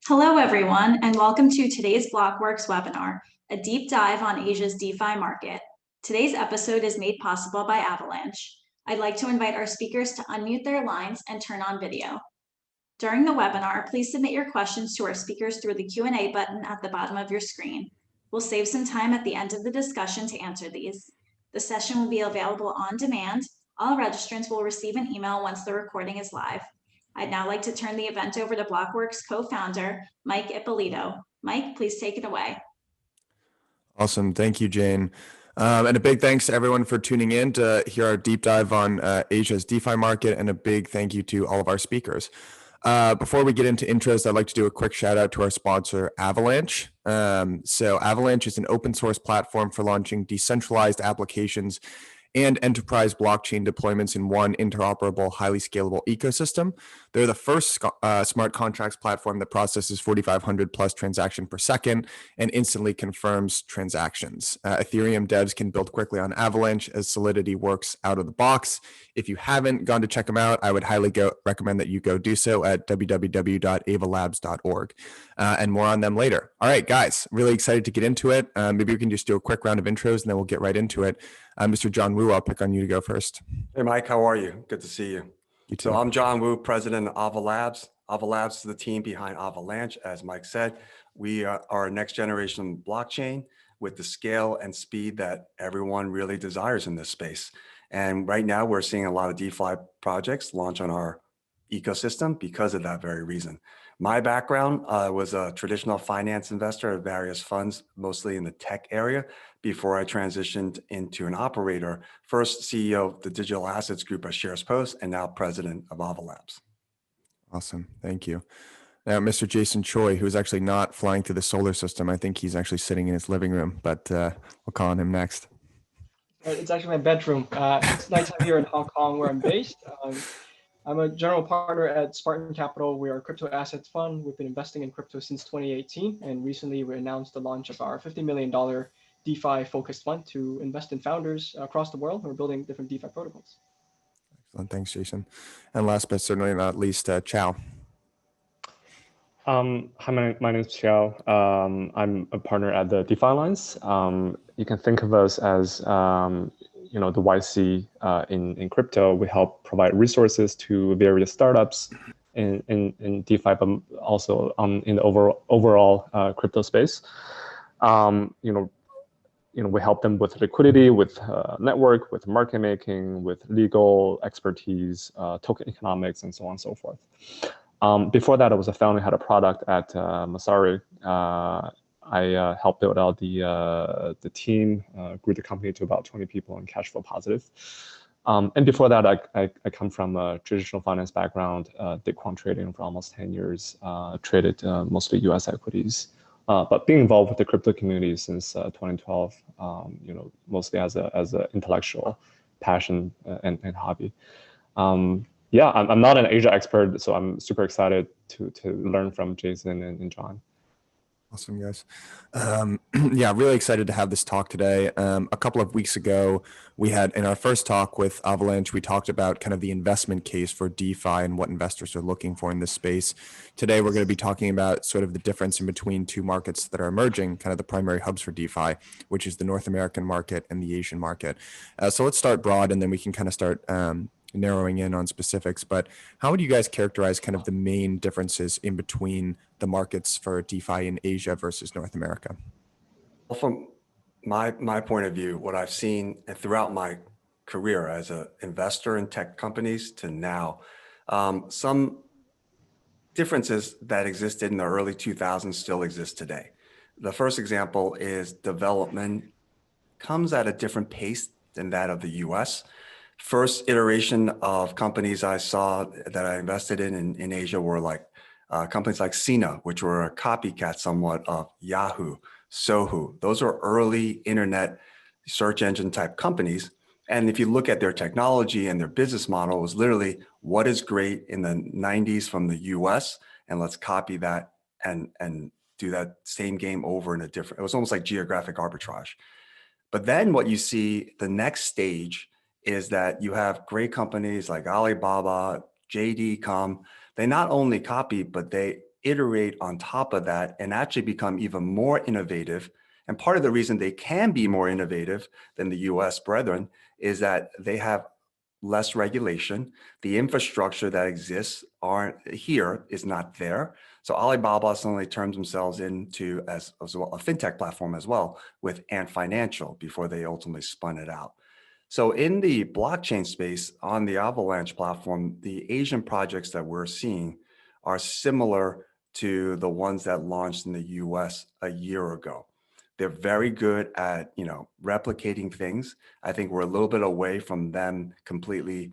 Hello, everyone, and welcome to today's Blockworks webinar, a deep dive on Asia's DeFi market. Today's episode is made possible by Avalanche. I'd like to invite our speakers to unmute their lines and turn on video. During the webinar, please submit your questions to our speakers through the Q&A button at the bottom of your screen. We'll save some time at the end of the discussion to answer these. The session will be available on demand. All registrants will receive an email once the recording is live. I'd now like to turn the event over to Blockworks co-founder, Mike Ippolito. Mike, please take it away. Awesome. Thank you, Jane. And a big thanks to everyone for tuning in to hear our deep dive on Asia's DeFi market, and a big thank you to all of our speakers. Before we get into intros, I'd like to do a quick shout out to our sponsor, Avalanche. So Avalanche is an open source platform for launching decentralized applications and enterprise blockchain deployments in one interoperable, highly scalable ecosystem. They're the first smart contracts platform that processes 4,500 plus transaction per second and instantly confirms transactions. Ethereum devs can build quickly on Avalanche as Solidity works out of the box. If you haven't gone to check them out, I would highly recommend that you go do so at www.avalabs.org. And more on them later. All right, guys, really excited to get into it. Maybe we can just do a quick round of intros and then we'll get right into it. Mr. John Wu, I'll pick on you to go first. Hey, Mike, how are you? Good to see you. You too. So I'm John Wu, president of Avalabs. Avalabs is the team behind Avalanche. As Mike said, we are a next generation blockchain with the scale and speed that everyone really desires in this space. And right now we're seeing a lot of DeFi projects launch on our ecosystem because of that very reason. My background was a traditional finance investor of various funds, mostly in the tech area, before I transitioned into an operator, first CEO of the digital assets group at Shares Post, and now president of Avalabs. Awesome. Thank you. Now, Mr. Jason Choi, who is actually not flying through the solar system. I think he's actually sitting in his living room, but we'll call on him next. It's actually my bedroom. It's nighttime here in Hong Kong, where I'm based. I'm a general partner at Spartan Capital. We are a crypto assets fund. We've been investing in crypto since 2018, and recently we announced the launch of our $50 million DeFi focused fund to invest in founders across the world who are building different DeFi protocols. Excellent. Thanks, Jason. And last but certainly not least, Qiao. Hi, my name is Qiao. I'm a partner at the DeFi Alliance. You can think of us as the YC in crypto. We help provide resources to various startups in DeFi, but also in the overall crypto space. We help them with liquidity, with network, with market making, with legal expertise, token economics, and so on and so forth. Before that, I was a founder, had a product at Masari. I helped build out the team, grew the company to about 20 people and cash flow positive. And before that, I come from a traditional finance background, did quant trading for almost 10 years, traded mostly US equities, but being involved with the crypto community since 2012, mostly as a intellectual passion and hobby. Yeah, I'm not an Asia expert, so I'm super excited to learn from Jason and John. Awesome, guys. Yeah, really excited to have this talk today. A couple of weeks ago, we had in our first talk with Avalanche, we talked about kind of the investment case for DeFi and what investors are looking for in this space. Today, we're going to be talking about sort of the difference in between two markets that are emerging, kind of the primary hubs for DeFi, which is the North American market and the Asian market. So let's start broad, and then we can kind of start narrowing in on specifics, but how would you guys characterize kind of the main differences in between the markets for DeFi in Asia versus North America? Well, from my point of view, what I've seen throughout my career as an investor in tech companies to now, some differences that existed in the early 2000s still exist today. The first example is development comes at a different pace than that of the US. First iteration of companies I saw that I invested in Asia were like companies like Sina, which were a copycat somewhat of Yahoo, Sohu. Those are early internet search engine type companies. And if you look at their technology and their business model, it was literally what is great in the 90s from the US, and let's copy that and do that same game over in a different, it was almost like geographic arbitrage. But then what you see, the next stage is that you have great companies like Alibaba, JD come. They not only copy, but they iterate on top of that and actually become even more innovative. And part of the reason they can be more innovative than the US brethren is that they have less regulation. The infrastructure that exists is not there. So Alibaba suddenly turns themselves into as well a fintech platform as well with Ant Financial before they ultimately spun it out. So in the blockchain space on the Avalanche platform, the Asian projects that we're seeing are similar to the ones that launched in the US a year ago. They're very good at, replicating things. I think we're a little bit away from them completely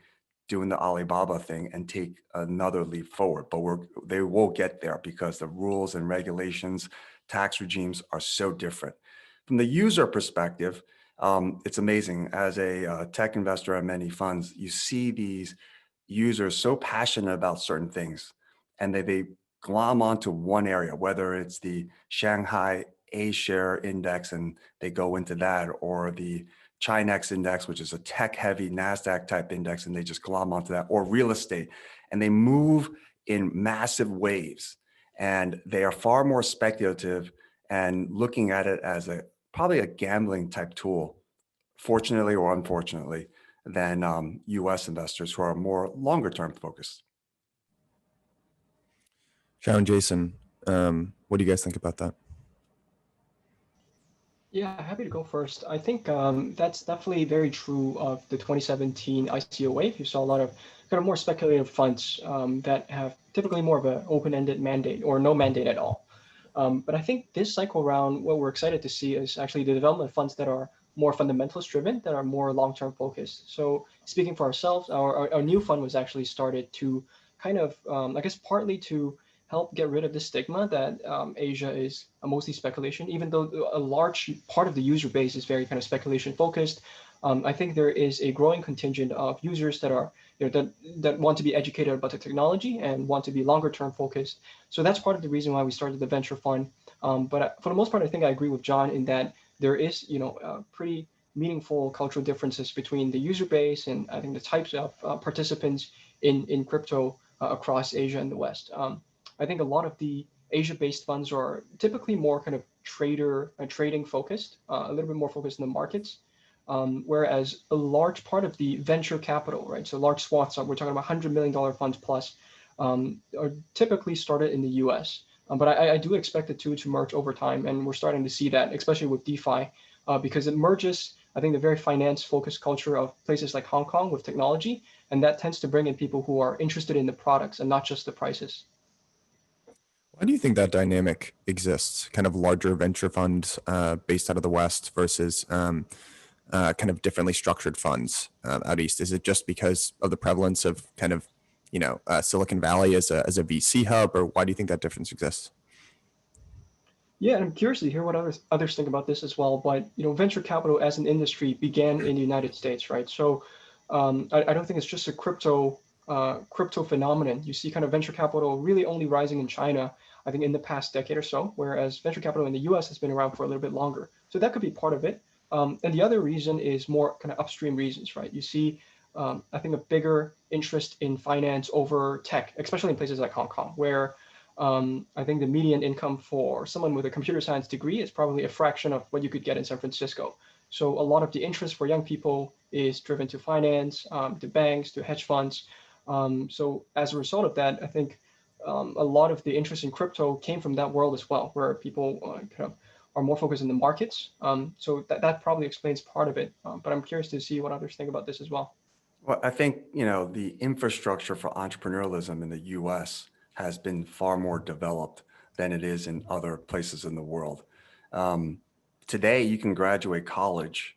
doing the Alibaba thing and take another leap forward, but they will get there because the rules and regulations, tax regimes are so different. From the user perspective, it's amazing. As a tech investor at many funds, you see these users so passionate about certain things, and they glom onto one area, whether it's the Shanghai A-share index and they go into that, or the Chinex index, which is a tech-heavy NASDAQ type index, and they just glom onto that, or real estate, and they move in massive waves, and they are far more speculative and looking at it as probably a gambling type tool, fortunately or unfortunately, than US investors who are more longer term focused. Qiao and Jason, what do you guys think about that? Yeah, happy to go first. I think that's definitely very true of the 2017 ICO wave. You saw a lot of kind of more speculative funds that have typically more of an open-ended mandate or no mandate at all. But I think this cycle round, what we're excited to see is actually the development funds that are more fundamentalist driven, that are more long-term focused. So speaking for ourselves, our new fund was actually started to kind of, I guess, partly to help get rid of the stigma that Asia is mostly speculation, even though a large part of the user base is very kind of speculation focused. I think there is a growing contingent of users that are that want to be educated about the technology and want to be longer term focused. So that's part of the reason why we started the venture fund. But for the most part, I think I agree with John in that there is pretty meaningful cultural differences between the user base and I think the types of participants in crypto across Asia and the West. I think a lot of the Asia-based funds are typically more kind of trading focused, a little bit more focused in the markets. Whereas a large part of the venture capital, right? So large swaths, we're talking about $100 million funds plus, are typically started in the US. But I do expect the two to merge over time. And we're starting to see that, especially with DeFi, because it merges, I think, the very finance-focused culture of places like Hong Kong with technology. And that tends to bring in people who are interested in the products and not just the prices. Why do you think that dynamic exists? Kind of larger venture funds based out of the West versus kind of differently structured funds out East? Is it just because of the prevalence of kind of, Silicon Valley as a VC hub, or why do you think that difference exists? Yeah, and I'm curious to hear what others think about this as well. But venture capital as an industry began in the United States, right? So I don't think it's just a crypto phenomenon. You see kind of venture capital really only rising in China, I think, in the past decade or so, whereas venture capital in the US has been around for a little bit longer. So that could be part of it. And the other reason is more kind of upstream reasons, right? You see, I think, a bigger interest in finance over tech, especially in places like Hong Kong, where I think the median income for someone with a computer science degree is probably a fraction of what you could get in San Francisco. So a lot of the interest for young people is driven to finance, to banks, to hedge funds. So as a result of that, I think a lot of the interest in crypto came from that world as well, where people kind of are more focused in the markets. So that probably explains part of it. But I'm curious to see what others think about this as well. Well, I think, the infrastructure for entrepreneurialism in the US has been far more developed than it is in other places in the world. Today, you can graduate college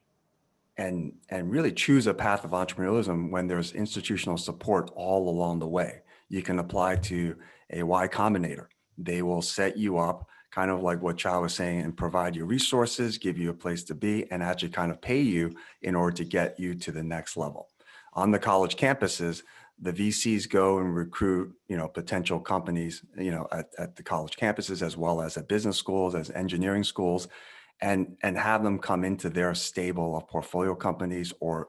and really choose a path of entrepreneurialism when there's institutional support all along the way. You can apply to a Y Combinator. They will set you up kind of like what Qiao was saying and provide you resources, give you a place to be, and actually kind of pay you in order to get you to the next level. On the college campuses, the VCs go and recruit, potential companies, at the college campuses, as well as at business schools, as engineering schools, and have them come into their stable of portfolio companies or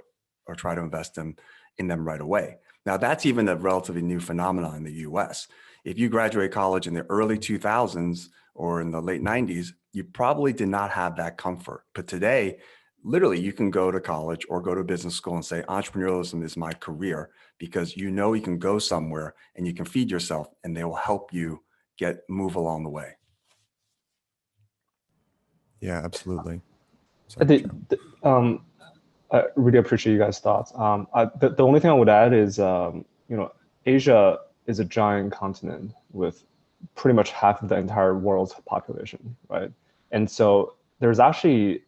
try to invest in them right away. Now, that's even a relatively new phenomenon in the US. if you graduate college in the early 2000s or in the late 90s, you probably did not have that comfort. But today, literally, you can go to college or go to business school and say, entrepreneurialism is my career, because you know you can go somewhere and you can feed yourself and they will help you move along the way. Yeah, absolutely. Sorry, I really appreciate you guys' thoughts. The only thing I would add is, Asia is a giant continent with pretty much half of the entire world's population, right? And so there's actually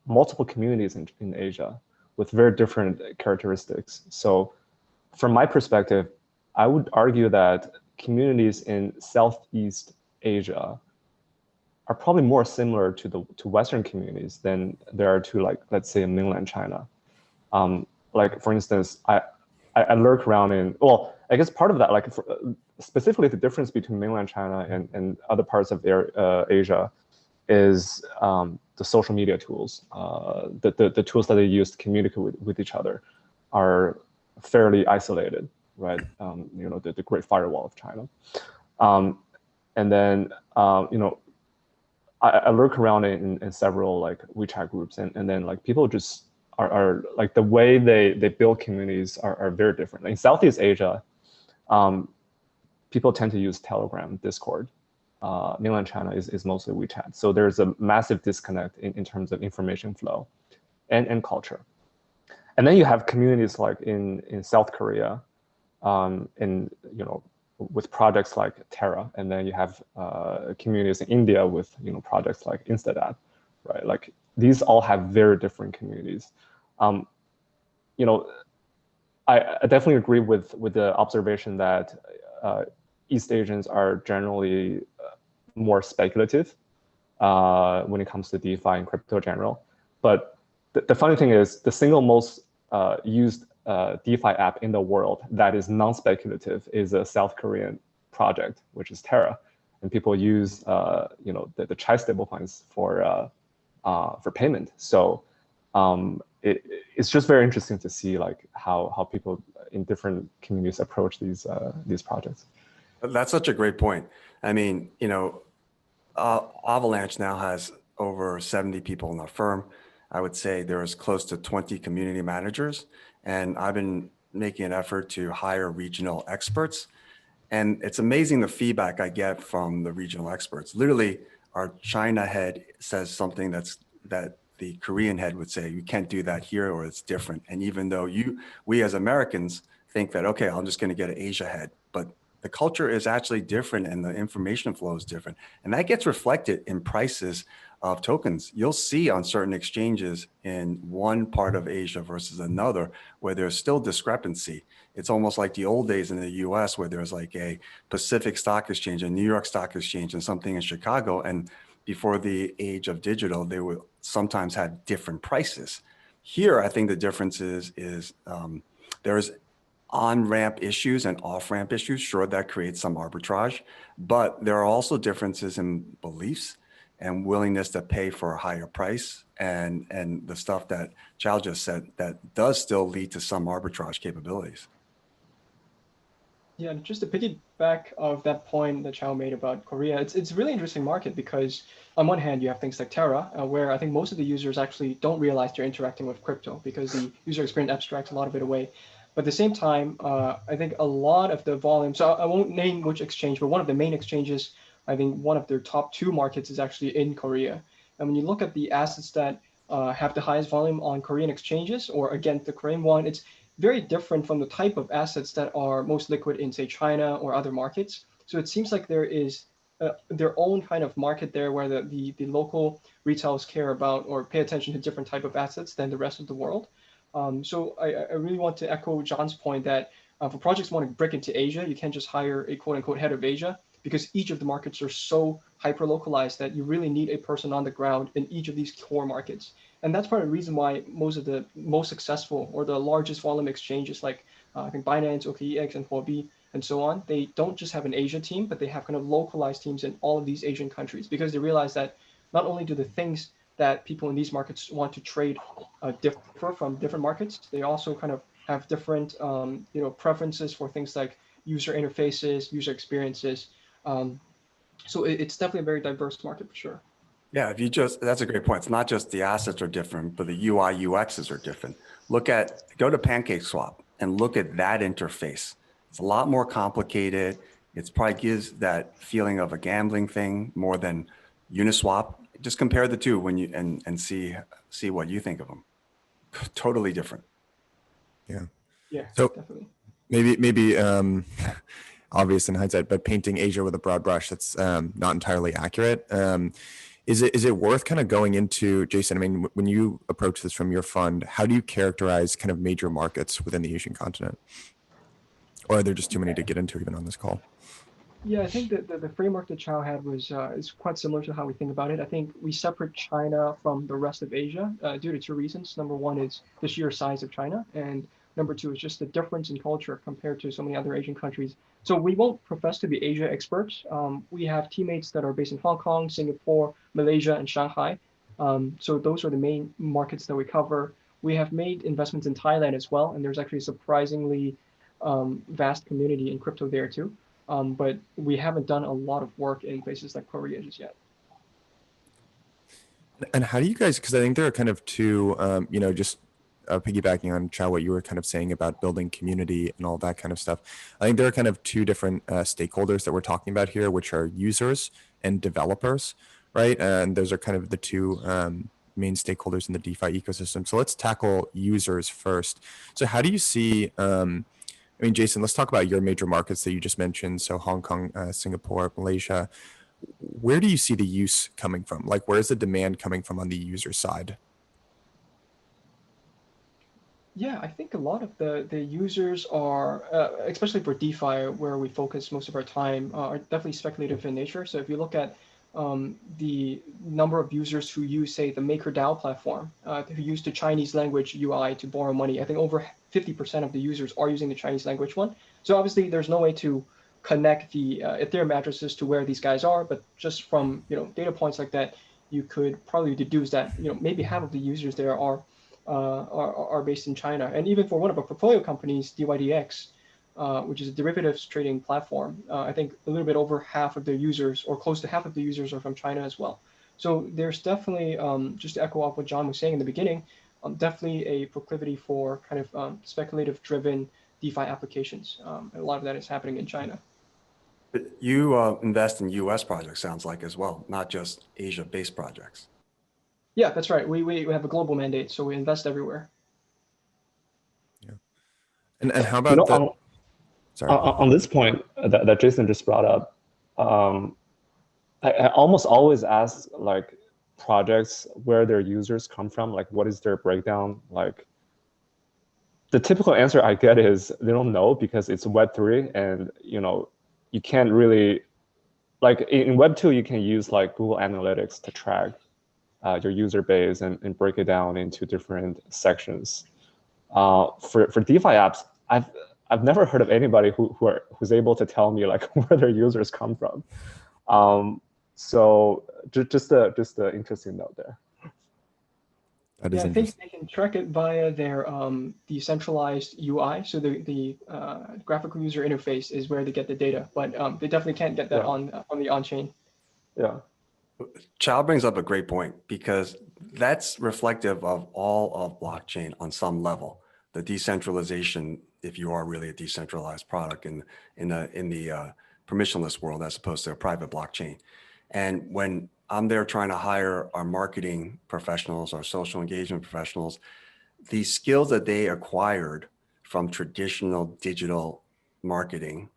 multiple communities in Asia with very different characteristics. So from my perspective, I would argue that communities in Southeast Asia are probably more similar to Western communities than there are to, like, let's say, in mainland China. Like, for instance, I lurk around in, well, I guess part of that, like, specifically the difference between mainland China and other parts of Asia is the social media tools. The tools that they use to communicate with each other are fairly isolated, right? The Great Firewall of China. And then, I lurk around in several, like, WeChat groups, and then, like, people just are like, the way they build communities are very different. In Southeast Asia, people tend to use Telegram, Discord. Mainland China is mostly WeChat. So there's a massive disconnect in terms of information flow and culture. And then you have communities like in South Korea, with projects like Terra, and then you have communities in India with projects like Instadat, right? Like, these all have very different communities. I definitely agree with the observation that East Asians are generally more speculative when it comes to DeFi and crypto general. But the funny thing is, the single most used DeFi app in the world that is non-speculative is a South Korean project, which is Terra, and people use the Chai stablecoins for payment. So it's just very interesting to see, like, how people in different communities approach these projects. That's such a great point. I mean, Avalanche now has over 70 people in the firm. I would say there's close to 20 community managers, and I've been making an effort to hire regional experts. And it's amazing the feedback I get from the regional experts. Literally, our China head says something that the Korean head would say, you can't do that here, or it's different. And even though we as Americans think that, okay, I'm just going to get an Asia head, but the culture is actually different and the information flow is different. And that gets reflected in prices of tokens. You'll see on certain exchanges in one part of Asia versus another where there's still discrepancy. It's almost like the old days in the US where there's like a Pacific Stock Exchange, a New York Stock Exchange, and something in Chicago. And before the age of digital, they would sometimes have different prices. Here, I think the difference is there's on-ramp issues and off-ramp issues. Sure, that creates some arbitrage, but there are also differences in beliefs and willingness to pay for a higher price, and the stuff that Qiao just said that does still lead to some arbitrage capabilities. Yeah, just to piggyback of that point that Qiao made about Korea, it's a really interesting market because on one hand, you have things like Terra, where I think most of the users actually don't realize they're interacting with crypto because the user experience abstracts a lot of it away. But at the same time, I think a lot of the volume, so I won't name which exchange, but one of the main exchanges, I think one of their top 2 markets is actually in Korea. And when you look at the assets that have the highest volume on Korean exchanges, or against the Korean one, it's very different from the type of assets that are most liquid in, say, China or other markets. So it seems like there is their own kind of market there where the local retailers care about or pay attention to different type of assets than the rest of the world. So I really want to echo John's point that for projects want to break into Asia, you can't just hire a quote unquote head of Asia, because each of the markets are so hyper localized that you really need a person on the ground in each of these core markets. And that's part of the reason why most of the most successful or the largest volume exchanges like I think Binance, OKEX, and Huobi, and so on, they don't just have an Asia team, but they have kind of localized teams in all of these Asian countries, because they realize that not only do the things that people in these markets want to trade differ from different markets, they also kind of have different preferences for things like user interfaces, user experiences. So it's definitely a very diverse market for sure. Yeah, if you that's a great point. It's not just the assets are different, but the UI UXs are different. Go to PancakeSwap and look at that interface. It's a lot more complicated. It probably gives that feeling of a gambling thing more than Uniswap. Just compare the two when you and see what you think of them. Totally different. Yeah. Yeah, So definitely. maybe obvious in hindsight, but painting Asia with a broad brush, that's not entirely accurate. Is it worth kind of going into, Jason, I mean, when you approach this from your fund, how do you characterize kind of major markets within the Asian continent? Or are there just too many to get into even on this call? Yeah, I think that the framework that Qiao had was is quite similar to how we think about it. I think we separate China from the rest of Asia due to two reasons. Number one is the sheer size of China, and number two is just the difference in culture compared to so many other Asian countries. So we won't profess to be Asia experts. We have teammates that are based in Hong Kong, Singapore, Malaysia, and Shanghai. So those are the main markets that we cover. We have made investments in Thailand as well, and there's actually a surprisingly vast community in crypto there too. But we haven't done a lot of work in places like Korea just yet. And how do you guys, because I think there are kind of two, just piggybacking on Chao, what you were kind of saying about building community and all that kind of stuff. I think there are kind of two different stakeholders that we're talking about here, which are users and developers, right? And those are kind of the two main stakeholders in the DeFi ecosystem. So let's tackle users first. So how do you see, I mean, Jason, let's talk about your major markets that you just mentioned. So Hong Kong, Singapore, Malaysia. Where do you see the use coming from? Like, where is the demand coming from on the user side? Yeah, I think a lot of the users are, especially for DeFi, where we focus most of our time, are definitely speculative in nature. So if you look at the number of users who use, say, the MakerDAO platform, who use the Chinese language UI to borrow money, I think over 50% of the users are using the Chinese language one. So obviously, there's no way to connect the Ethereum addresses to where these guys are, but just from data points like that, you could probably deduce that maybe half of the users there are based in China. And even for one of our portfolio companies, DYDX, which is a derivatives trading platform, I think a little bit over half of their users, or close to half of the users, are from China as well. So there's definitely, just to echo off what John was saying in the beginning, definitely a proclivity for kind of speculative-driven DeFi applications. And a lot of that is happening in China. But you invest in U.S. projects, sounds like, as well, not just Asia-based projects. Yeah, that's right. We have a global mandate, so we invest everywhere. Yeah. And how about the... Sorry. On this point that Jason just brought up, I almost always ask like projects where their users come from, like what is their breakdown. Like the typical answer I get is they don't know because it's Web3, and you can't really, like in Web2 you can use like Google Analytics to track your user base and break it down into different sections. For DeFi apps, I've never heard of anybody who's able to tell me like where their users come from. So just a interesting note there. That is I think they can track it via their decentralized UI. So the graphical user interface is where they get the data, but they definitely can't get that on the on-chain. Yeah. Qiao brings up a great point, because that's reflective of all of blockchain on some level. The decentralization, if you are really a decentralized product in the permissionless world as opposed to a private blockchain. And when I'm there trying to hire our marketing professionals, our social engagement professionals, the skills that they acquired from traditional digital marketing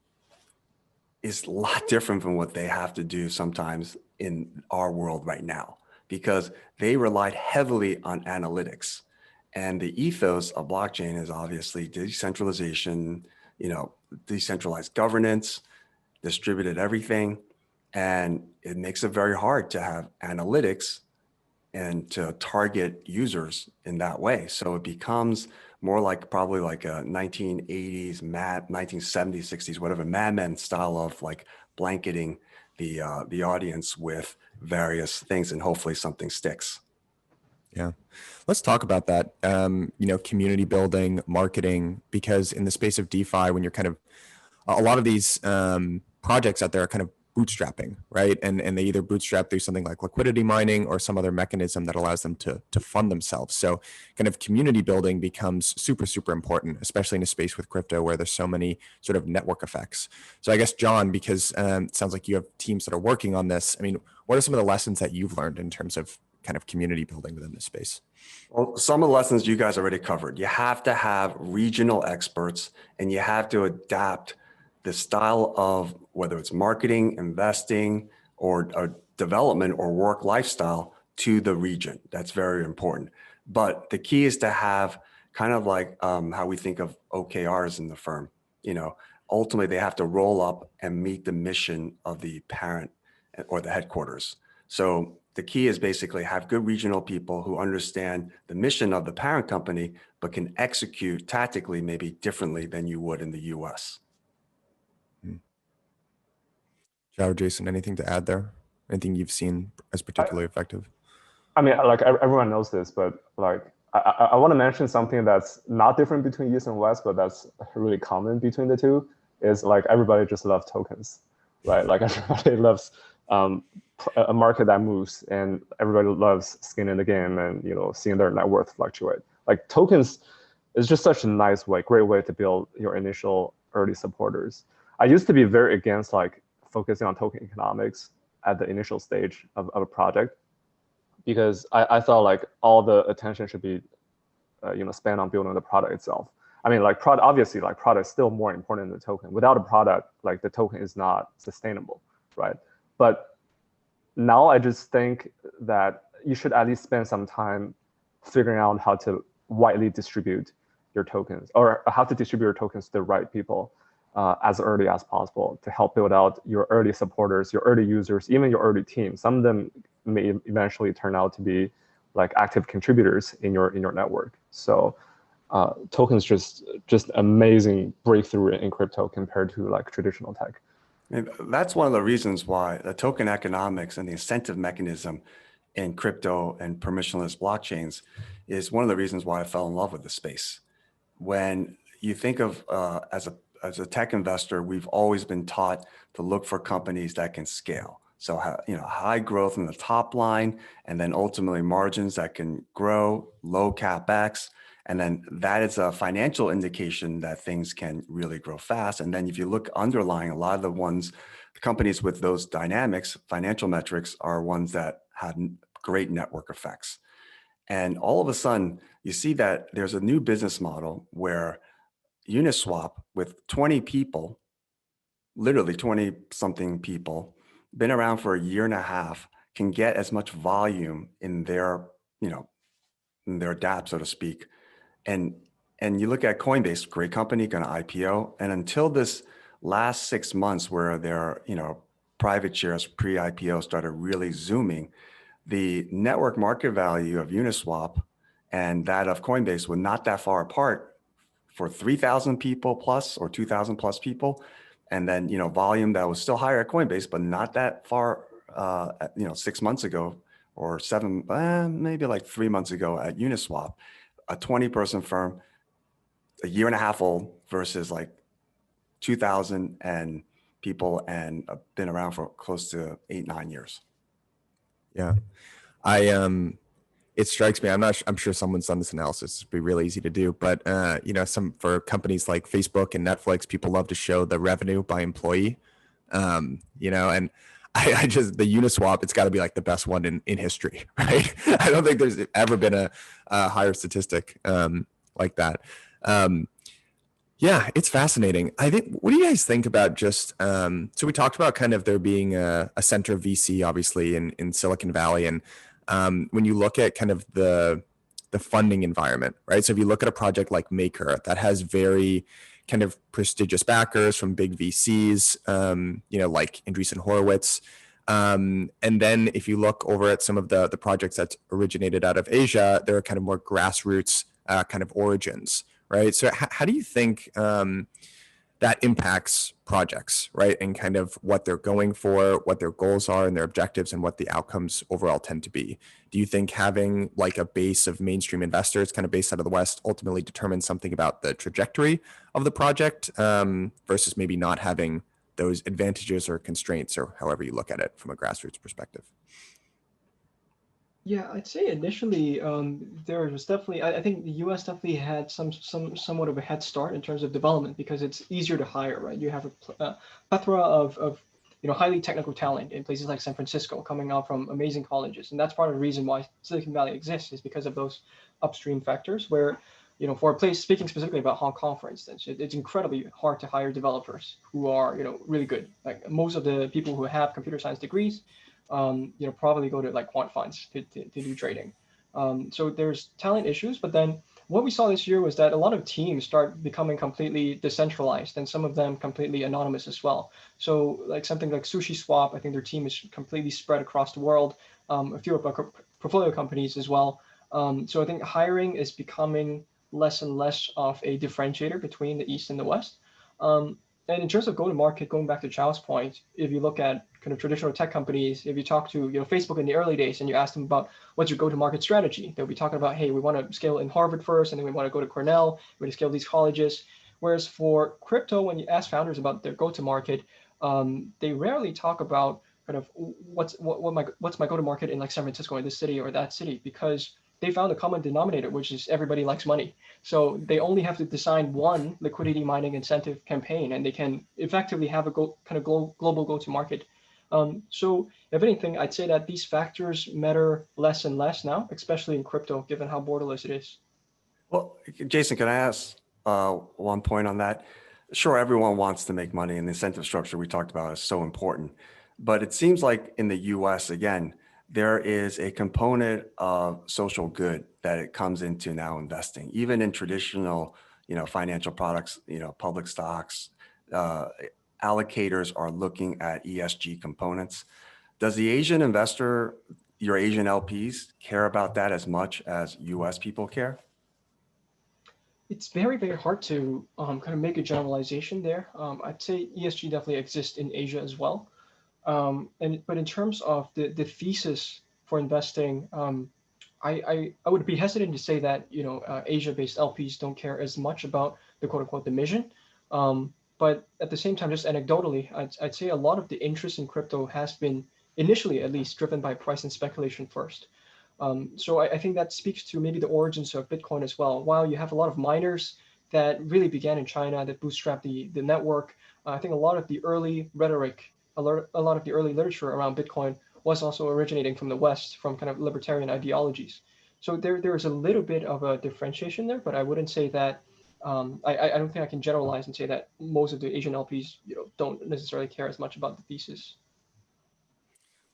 is a lot different from what they have to do sometimes in our world right now, because they relied heavily on analytics. And the ethos of blockchain is obviously decentralization, decentralized governance, distributed everything. And it makes it very hard to have analytics and to target users in that way. So it becomes more like probably like a 1980s, 1970s, 60s, whatever, Mad Men style of like blanketing the audience with various things, and hopefully something sticks. Yeah. Let's talk about that, community building, marketing, because in the space of DeFi, when you're kind of a lot of these projects out there are kind of bootstrapping, right? And they either bootstrap through something like liquidity mining or some other mechanism that allows them to fund themselves. So kind of community building becomes super, super important, especially in a space with crypto where there's so many sort of network effects. So I guess, John, because it sounds like you have teams that are working on this, I mean, what are some of the lessons that you've learned in terms of kind of community building within this space? Well, some of the lessons you guys already covered. You have to have regional experts, and you have to adapt the style of whether it's marketing, investing, or development or work lifestyle to the region. That's very important. But the key is to have kind of like how we think of OKRs in the firm. Ultimately they have to roll up and meet the mission of the parent or the headquarters. So the key is basically have good regional people who understand the mission of the parent company, but can execute tactically maybe differently than you would in the US. Qiao or Jason, anything to add there? Anything you've seen as particularly effective? I mean, like everyone knows this, but like I want to mention something that's not different between East and West, but that's really common between the two. Is like everybody just loves tokens, right? Like everybody loves a market that moves, and everybody loves skin in the game, and seeing their net worth fluctuate. Like tokens is just such a nice way, great way to build your initial early supporters. I used to be very against like focusing on token economics at the initial stage of a project, because I thought like all the attention should be spent on building the product itself. I mean, like obviously like product is still more important than the token. Without a product, like the token is not sustainable, right? But now I just think that you should at least spend some time figuring out how to widely distribute your tokens, or how to distribute your tokens to the right people as early as possible to help build out your early supporters, your early users, even your early team. Some of them may eventually turn out to be like active contributors in your network. So tokens just amazing breakthrough in crypto compared to like traditional tech. And that's one of the reasons why the token economics and the incentive mechanism in crypto and permissionless blockchains is one of the reasons why I fell in love with the space. When you think of as a tech investor, we've always been taught to look for companies that can scale. So high growth in the top line, and then ultimately margins that can grow, low capex. And then that is a financial indication that things can really grow fast. And then if you look underlying, a lot of the companies with those dynamics, financial metrics, are ones that have great network effects. And all of a sudden, you see that there's a new business model where Uniswap, with 20 people, literally 20 something people, been around for a year and a half, can get as much volume in their, in their dApp, so to speak. And you look at Coinbase, great company, going to IPO. And until this last 6 months where their, private shares pre-IPO started really zooming, the network market value of Uniswap and that of Coinbase were not that far apart for 3,000 people plus or 2,000 plus people. And then, volume that was still higher at Coinbase, but not that far, 6 months ago or maybe like 3 months ago at Uniswap, a 20-person firm, a year and a half old versus like 2,000 and people, and been around for close to 8-9 years. Yeah, it strikes me. I'm sure someone's done this analysis. It'd be really easy to do, but for companies like Facebook and Netflix, people love to show the revenue by employee. And I just, the Uniswap, it's got to be like the best one in history, right? I don't think there's ever been a higher statistic like that. Yeah, it's fascinating. I think, what do you guys think about just, so we talked about kind of there being a center of VC, obviously, in Silicon Valley. And when you look at kind of the funding environment, right? So if you look at a project like Maker that has very kind of prestigious backers from big VCs, like Andreessen Horowitz. And then if you look over at some of the projects that originated out of Asia, there are kind of more grassroots kind of origins, right? So how do you think that impacts projects, right? And kind of what they're going for, what their goals are and their objectives, and what the outcomes overall tend to be. Do you think having like a base of mainstream investors kind of based out of the West ultimately determines something about the trajectory of the project versus maybe not having those advantages or constraints, or however you look at it from a grassroots perspective? Yeah, I'd say initially there was definitely, I think the US definitely had somewhat of a head start in terms of development because it's easier to hire, right? You have a plethora of highly technical talent in places like San Francisco coming out from amazing colleges, and that's part of the reason why Silicon Valley exists is because of those upstream factors. Where for a place, speaking specifically about Hong Kong, for instance, it's incredibly hard to hire developers who are really good. Like most of the people who have computer science degrees probably go to like quant funds to do trading. So there's talent issues, but then what we saw this year was that a lot of teams start becoming completely decentralized and some of them completely anonymous as well. So like something like Sushi Swap, I think their team is completely spread across the world, a few of our portfolio companies as well. So I think hiring is becoming less and less of a differentiator between the East and the West. And in terms of go-to-market, going back to Qiao's point, if you look at kind of traditional tech companies, if you talk to Facebook in the early days and you ask them about what's your go-to-market strategy, they'll be talking about, hey, we want to scale in Harvard first, and then we want to go to Cornell, we want to scale these colleges. Whereas for crypto, when you ask founders about their go-to-market, they rarely talk about kind of what's my go-to-market in like San Francisco or this city or that city, because they found a common denominator, which is everybody likes money. So they only have to design one liquidity mining incentive campaign, and they can effectively have a global go-to-market. So if anything, I'd say that these factors matter less and less now, especially in crypto, given how borderless it is. Well, Jason, can I ask one point on that? Sure, everyone wants to make money, and the incentive structure we talked about is so important. But it seems like in the US, again, there is a component of social good that it comes into now investing, even in traditional, financial products, public stocks. Allocators are looking at ESG components. Does the Asian investor, your Asian LPs, care about that as much as US people care? It's very, very hard to kind of make a generalization there. I'd say ESG definitely exists in Asia as well. But in terms of the thesis for investing, I would be hesitant to say that Asia-based LPs don't care as much about the quote unquote the mission. But at the same time, just anecdotally, I'd say a lot of the interest in crypto has been initially at least driven by price and speculation first. So I think that speaks to maybe the origins of Bitcoin as well. While you have a lot of miners that really began in China that bootstrapped the network, I think a lot of the early rhetoric, a lot of the early literature around Bitcoin was also originating from the West, from kind of libertarian ideologies. So there is a little bit of a differentiation there, but I wouldn't say that. I don't think I can generalize and say that most of the Asian LPs don't necessarily care as much about the thesis.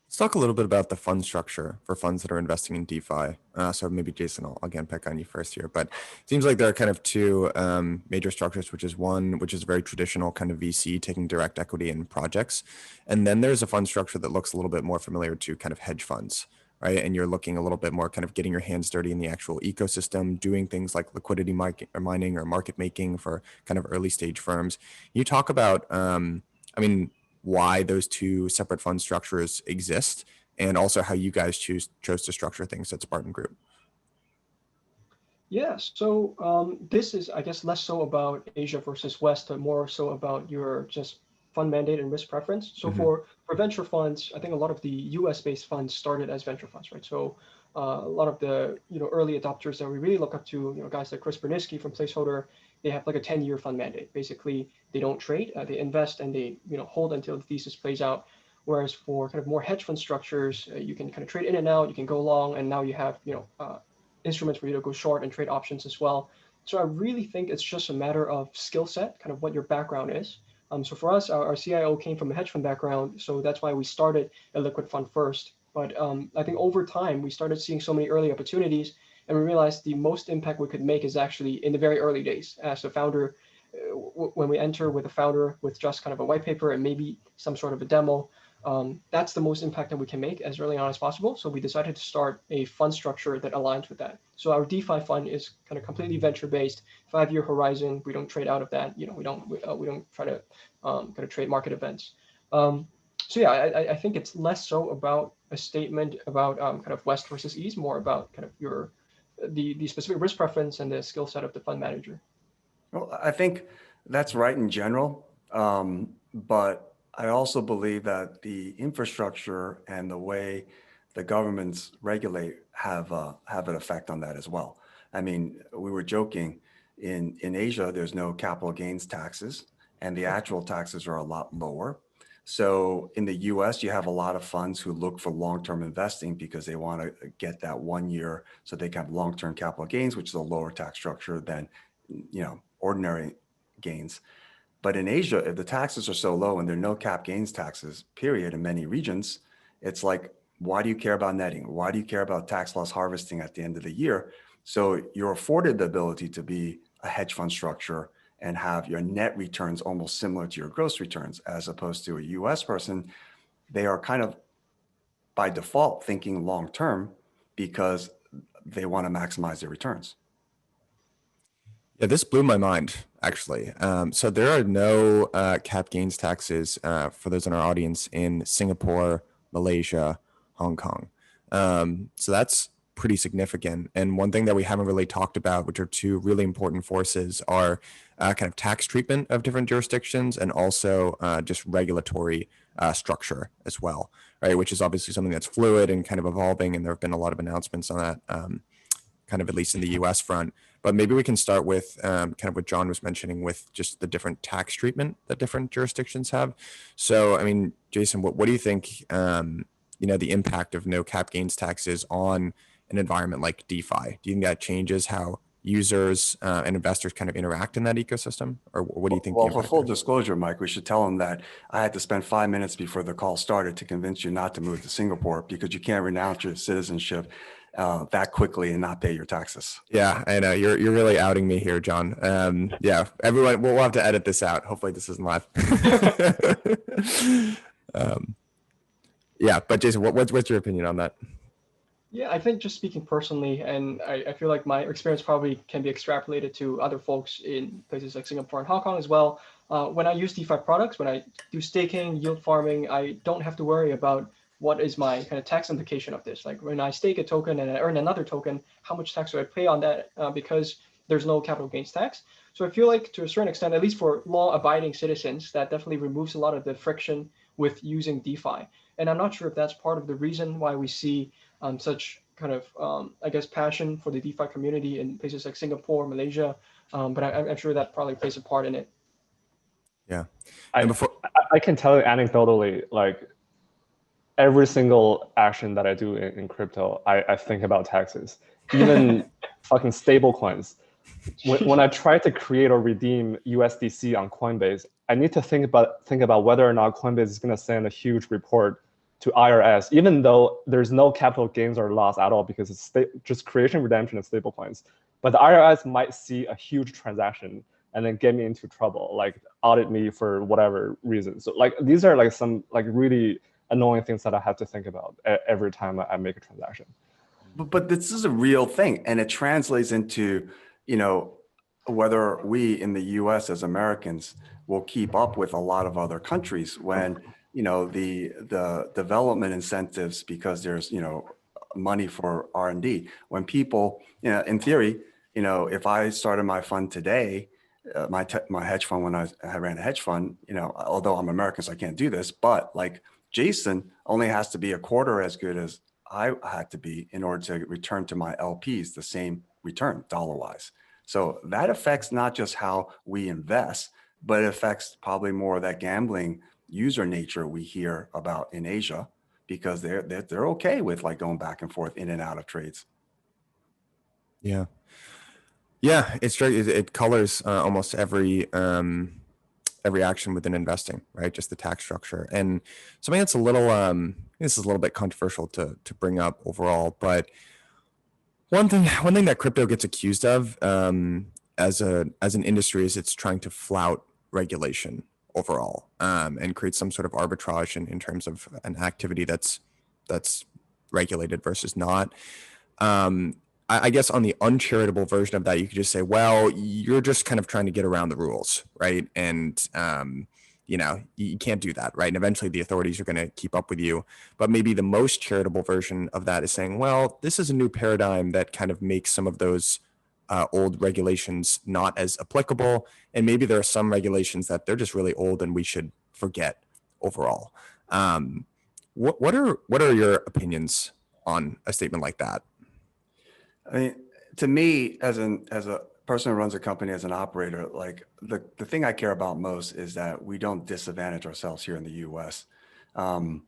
Let's talk a little bit about the fund structure for funds that are investing in DeFi. So maybe Jason, I'll again pick on you first here, but it seems like there are kind of two major structures, which is one, which is very traditional kind of VC taking direct equity in projects. And then there's a fund structure that looks a little bit more familiar to kind of hedge funds, right? And you're looking a little bit more kind of getting your hands dirty in the actual ecosystem, doing things like liquidity mining or market making for kind of early stage firms. You talk about, why those two separate fund structures exist, and also how you guys chose to structure things at Spartan Group. Yeah, so this is, I guess, less so about Asia versus West, but more so about your just fund mandate and risk preference. So for venture funds, I think a lot of the US-based funds started as venture funds, right? So a lot of the early adopters that we really look up to, guys like Chris Bernisky from Placeholder, they have like a 10-year fund mandate. Basically, they don't trade, they invest and they hold until the thesis plays out. Whereas for kind of more hedge fund structures, you can kind of trade in and out, you can go long, and now you have instruments for you to go short and trade options as well. So I really think it's just a matter of skill set, kind of what your background is. So for us, our CIO came from a hedge fund background, so that's why we started a liquid fund first. But I think over time, we started seeing so many early opportunities, and we realized the most impact we could make is actually in the very early days. As a founder, when we enter with a founder with just kind of a white paper and maybe some sort of a demo, that's the most impact that we can make as early on as possible. So we decided to start a fund structure that aligns with that. So our DeFi fund is kind of completely venture-based, 5-year horizon. We don't trade out of that. We don't try to kind of trade market events. So yeah, I think it's less so about a statement about kind of West versus East, more about kind of the specific risk preference and the skill set of the fund manager. Well, I think that's right in general, but I also believe that the infrastructure and the way the governments regulate have an effect on that as well. I mean, we were joking in Asia, there's no capital gains taxes, and the actual taxes are a lot lower. So in the US, you have a lot of funds who look for long-term investing because they want to get that 1 year so they can have long-term capital gains, which is a lower tax structure than, ordinary gains. But in Asia, if the taxes are so low and there are no cap gains taxes, period, in many regions, it's like, why do you care about netting? Why do you care about tax loss harvesting at the end of the year? So you're afforded the ability to be a hedge fund structure and have your net returns almost similar to your gross returns, as opposed to a US person. They are kind of by default thinking long-term because they want to maximize their returns. Yeah, this blew my mind, actually. So there are no cap gains taxes for those in our audience in Singapore, Malaysia, Hong Kong. So that's pretty significant. And one thing that we haven't really talked about, which are two really important forces, are kind of tax treatment of different jurisdictions and also just regulatory structure as well, right? Which is obviously something that's fluid and kind of evolving. And there have been a lot of announcements on that, kind of at least in the US front. But maybe we can start with kind of what John was mentioning with just the different tax treatment that different jurisdictions have. So, I mean, Jason, what do you think, the impact of no cap gains taxes on an environment like DeFi? Do you think that changes how users and investors kind of interact in that ecosystem? Or what do you think? Well, for full disclosure, Mike, we should tell them that I had to spend 5 minutes before the call started to convince you not to move to Singapore because you can't renounce your citizenship that quickly and not pay your taxes. Yeah, I know you're really outing me here, John. Yeah, everyone, we'll have to edit this out. Hopefully this isn't live. Yeah, but Jason, what's your opinion on that? Yeah, I think just speaking personally, and I feel like my experience probably can be extrapolated to other folks in places like Singapore and Hong Kong as well. When I use DeFi products, when I do staking, yield farming, I don't have to worry about what is my kind of tax implication of this. Like when I stake a token and I earn another token, how much tax do I pay on that because there's no capital gains tax? So I feel like to a certain extent, at least for law-abiding citizens, that definitely removes a lot of the friction with using DeFi. And I'm not sure if that's part of the reason why we see such kind of, I guess, passion for the DeFi community in places like Singapore, Malaysia, but I'm sure that probably plays a part in it. Yeah, I can tell you anecdotally, like every single action that I do in crypto, I think about taxes, even fucking stable coins. When I try to create or redeem USDC on Coinbase, I need to think about whether or not Coinbase is going to send a huge report to IRS, even though there's no capital gains or loss at all because it's just creation, redemption, and stable coins. But the IRS might see a huge transaction and then get me into trouble, like audit me for whatever reason. So like these are like some like really annoying things that I have to think about every time I make a transaction. But this is a real thing, and it translates into, whether we in the U.S. as Americans will keep up with a lot of other countries when, the development incentives, because there's, money for R&D. When people, in theory, if I started my fund today, my hedge fund, when I ran a hedge fund, although I'm American, so I can't do this, but like Jason only has to be a quarter as good as I had to be in order to return to my LPs the same return dollar-wise. So that affects not just how we invest, but it affects probably more of that gambling user nature we hear about in Asia, because they're okay with like going back and forth in and out of trades. Yeah. Yeah, it's true. It colors almost every action within investing, right? Just the tax structure. And something that's a little, this is a little bit controversial to bring up overall, but one thing that crypto gets accused of as an industry is it's trying to flout regulation overall, and create some sort of arbitrage in terms of an activity that's regulated versus not. I guess on the uncharitable version of that, you could just say, well, you're just kind of trying to get around the rules, right? And you can't do that, right? And eventually the authorities are going to keep up with you. But maybe the most charitable version of that is saying, well, this is a new paradigm that kind of makes some of those old regulations not as applicable. And maybe there are some regulations that they're just really old and we should forget overall. What are your opinions on a statement like that? I mean, to me, as a person who runs a company, as an operator, like the thing I care about most is that we don't disadvantage ourselves here in the US. And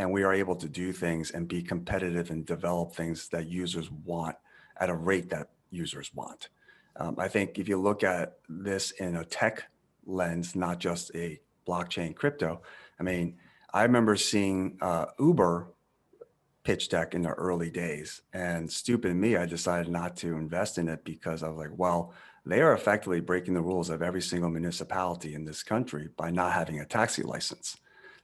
we are able to do things and be competitive and develop things that users want at a rate that users want. I think if you look at this in a tech lens, not just a blockchain crypto, I mean, I remember seeing Uber pitch deck in the early days, and stupid me, I decided not to invest in it because I was like, well, they are effectively breaking the rules of every single municipality in this country by not having a taxi license.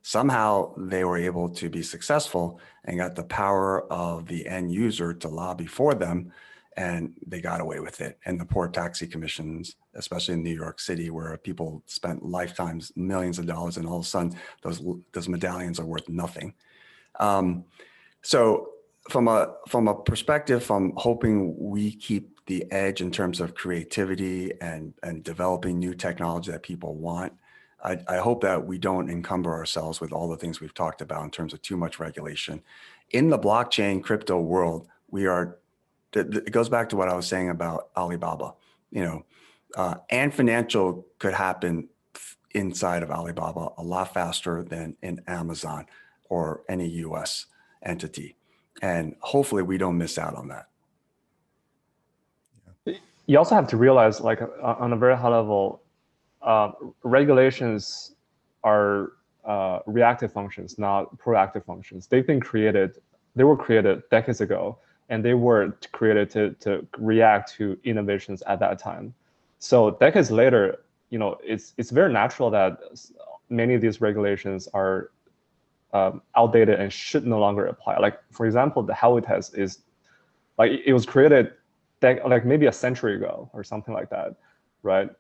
Somehow they were able to be successful and got the power of the end user to lobby for them, and they got away with it. And the poor taxi commissions, especially in New York City, where people spent lifetimes, millions of dollars, and all of a sudden those medallions are worth nothing. So from a perspective, I'm hoping we keep the edge in terms of creativity and developing new technology that people want. I hope that we don't encumber ourselves with all the things we've talked about in terms of too much regulation. In the blockchain crypto world, it goes back to what I was saying about Alibaba, and financial could happen inside of Alibaba a lot faster than in Amazon or any US entity. And hopefully we don't miss out on that. You also have to realize, like, on a very high level, regulations are reactive functions, not proactive functions. They were created decades ago, and they were created to react to innovations at that time. So decades later, it's very natural that many of these regulations are outdated and should no longer apply. Like, for example, the Howey test is like, it was created like maybe a century ago or something like that, right?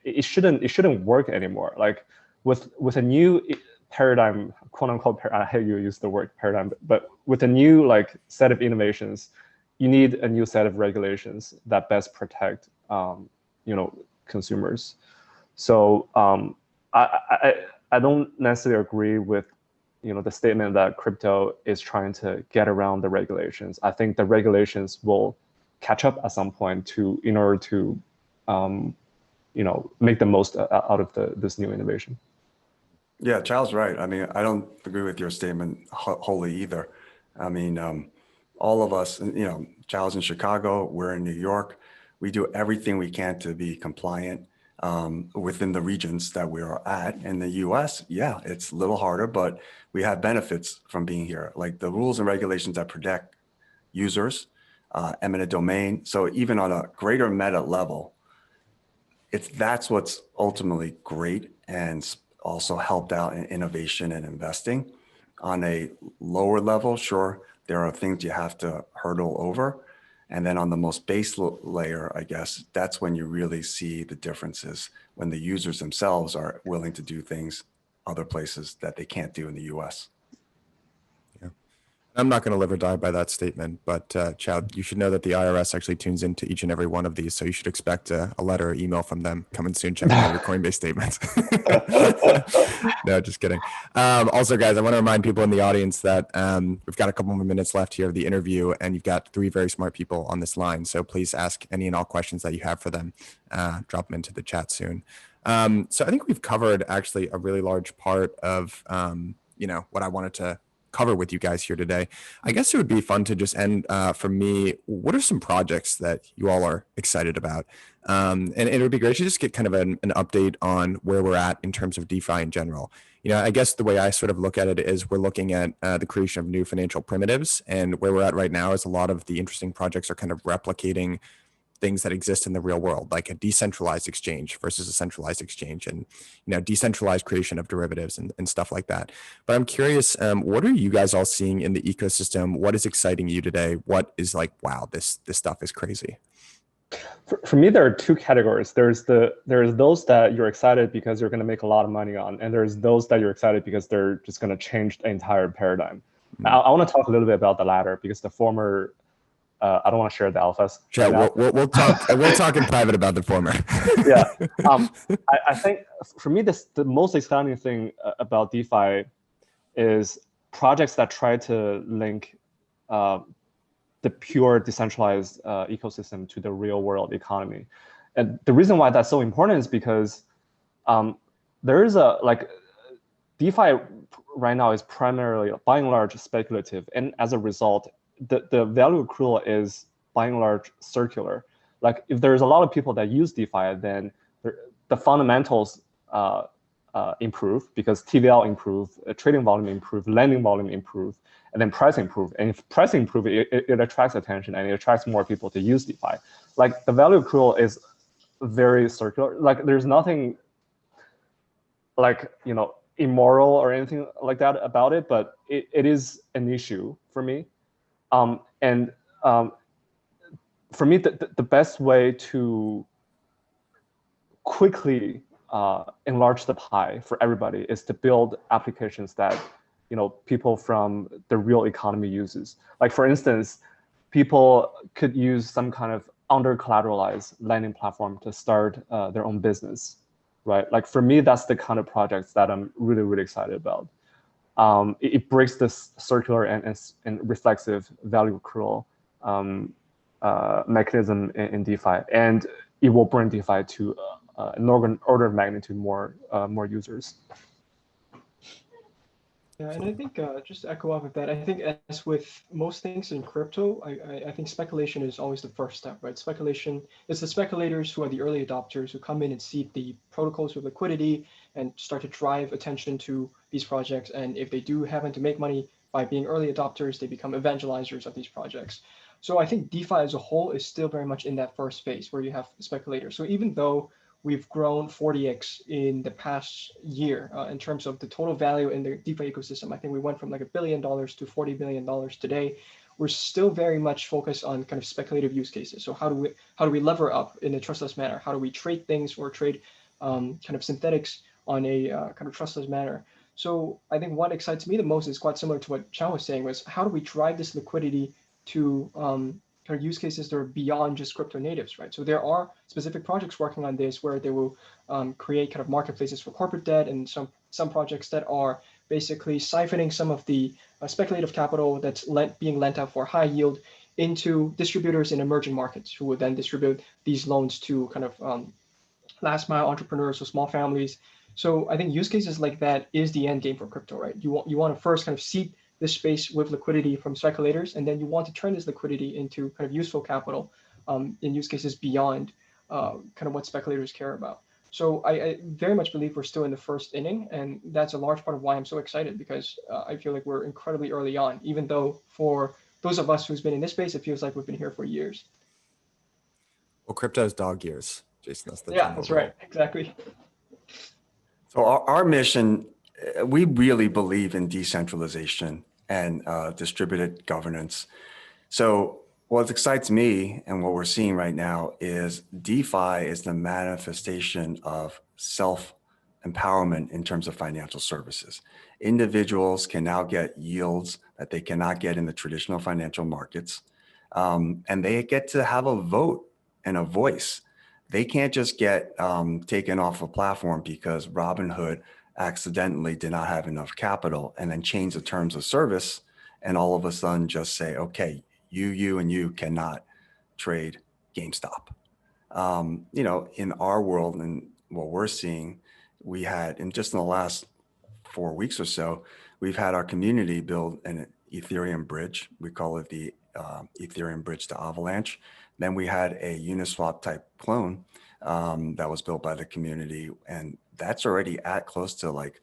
It shouldn't work anymore. Like with a new paradigm, quote unquote, I hate you use the word paradigm, but with a new like set of innovations, you need a new set of regulations that best protect consumers. So I don't necessarily agree with the statement that crypto is trying to get around the regulations. I think the regulations will catch up at some point in order to make the most out of this new innovation. Yeah, Child's right. I mean, I don't agree with your statement wholly either. I mean, all of us, Child's in Chicago, we're in New York. We do everything we can to be compliant within the regions that we are at. In the US, yeah, it's a little harder, but we have benefits from being here, like the rules and regulations that protect users, eminent domain. So even on a greater meta level, that's what's ultimately great and also helped out in innovation and investing. On a lower level, sure, there are things you have to hurdle over. And then on the most base layer, I guess, that's when you really see the differences, when the users themselves are willing to do things other places that they can't do in the US. Yeah. I'm not going to live or die by that statement, but Qiao, you should know that the IRS actually tunes into each and every one of these, so you should expect a letter or email from them coming soon, checking out your Coinbase statements. No, just kidding. Also, guys, I want to remind people in the audience that we've got a couple more minutes left here of the interview, and you've got 3 very smart people on this line, so please ask any and all questions that you have for them. Drop them into the chat soon. So I think we've covered actually a really large part of what I wanted to cover with you guys here today. I guess it would be fun to just end for me. What are some projects that you all are excited about? And it would be great to just get kind of an update on where we're at in terms of DeFi in general. I guess the way I sort of look at it is we're looking at the creation of new financial primitives, and where we're at right now is a lot of the interesting projects are kind of replicating things that exist in the real world, like a decentralized exchange versus a centralized exchange, and decentralized creation of derivatives and stuff like that. But I'm curious, what are you guys all seeing in the ecosystem? What is exciting you today? What is like, wow, this stuff is crazy? For me, there are two categories. There's those that you're excited because you're going to make a lot of money on, and there's those that you're excited because they're just going to change the entire paradigm. I want to talk a little bit about the latter, because the former, I don't want to share the alphas. Yeah, right we'll talk. We'll talk in private about the former. Yeah, I think for me, the most exciting thing about DeFi is projects that try to link the pure decentralized ecosystem to the real world economy. And the reason why that's so important is because there is DeFi right now is primarily, by and large, speculative. And as a result, the value accrual is by and large circular. Like if there's a lot of people that use DeFi, then the fundamentals improve, because TVL improve, trading volume improve, lending volume improve, and then price improve. And if price improve, it attracts attention and it attracts more people to use DeFi. Like the value accrual is very circular. Like there's nothing like, immoral or anything like that about it, but it is an issue for me. For me, the best way to quickly enlarge the pie for everybody is to build applications that people from the real economy uses. Like for instance, people could use some kind of under collateralized lending platform to start their own business, right? Like for me, that's the kind of projects that I'm really, really excited about. It breaks this circular and reflexive value accrual mechanism in DeFi, and it will bring DeFi to an order of magnitude more users. Yeah, and I think just to echo off of that, I think as with most things in crypto, I think speculation is always the first step, right? Speculation is the speculators who are the early adopters who come in and seed the protocols with liquidity and start to drive attention to these projects. And if they do happen to make money by being early adopters, they become evangelizers of these projects. So I think DeFi as a whole is still very much in that first phase where you have speculators. So even though we've grown 40x in the past year in terms of the total value in the DeFi ecosystem. I think we went from like $1 billion to $40 billion today. We're still very much focused on kind of speculative use cases. So how do we lever up in a trustless manner? How do we trade things or trade kind of synthetics on a kind of trustless manner? So I think what excites me the most is quite similar to what Qiao was saying, was how do we drive this liquidity to kind of use cases that are beyond just crypto natives, right? So there are specific projects working on this where they will create kind of marketplaces for corporate debt, and some projects that are basically siphoning some of the speculative capital that's being lent out for high yield into distributors in emerging markets, who would then distribute these loans to kind of last mile entrepreneurs or small families. So I think use cases like that is the end game for crypto, right? You want to first kind of seed this space with liquidity from speculators, and then you want to turn this liquidity into kind of useful capital in use cases beyond kind of what speculators care about. So I very much believe we're still in the first inning, and that's a large part of why I'm so excited, because I feel like we're incredibly early on, even though for those of us who's been in this space, it feels like we've been here for years. Well, crypto's dog years, Jason. That's right, exactly. So our mission, we really believe in decentralization and distributed governance. So what excites me and what we're seeing right now is DeFi is the manifestation of self-empowerment in terms of financial services. Individuals can now get yields that they cannot get in the traditional financial markets, and they get to have a vote and a voice. They can't just get taken off a platform because Robinhood accidentally did not have enough capital and then change the terms of service, and all of a sudden just say, okay, you and you cannot trade GameStop. In our world and what we're seeing, we had in the last 4 weeks or so, we've had our community build an Ethereum bridge. We call it the Ethereum bridge to Avalanche. Then we had a Uniswap type clone that was built by the community, and that's already at close to, like,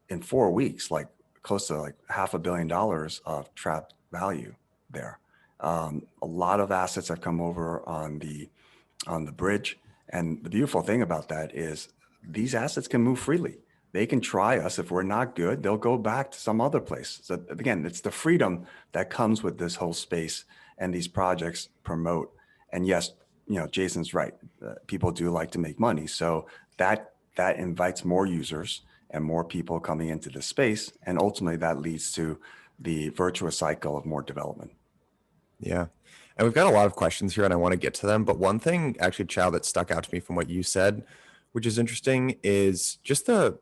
in 4 weeks, like close to like $500 million of trapped value there. A lot of assets have come over on the on the bridge. And the beautiful thing about that is these assets can move freely. They can try us. If we're not good, they'll go back to some other place. So again, it's the freedom that comes with this whole space and these projects promote. And yes, Jason's right. People do like to make money. So that invites more users and more people coming into the space. And ultimately that leads to the virtuous cycle of more development. Yeah. And we've got a lot of questions here and I want to get to them. But one thing actually, Qiao, that stuck out to me from what you said, which is interesting, is just the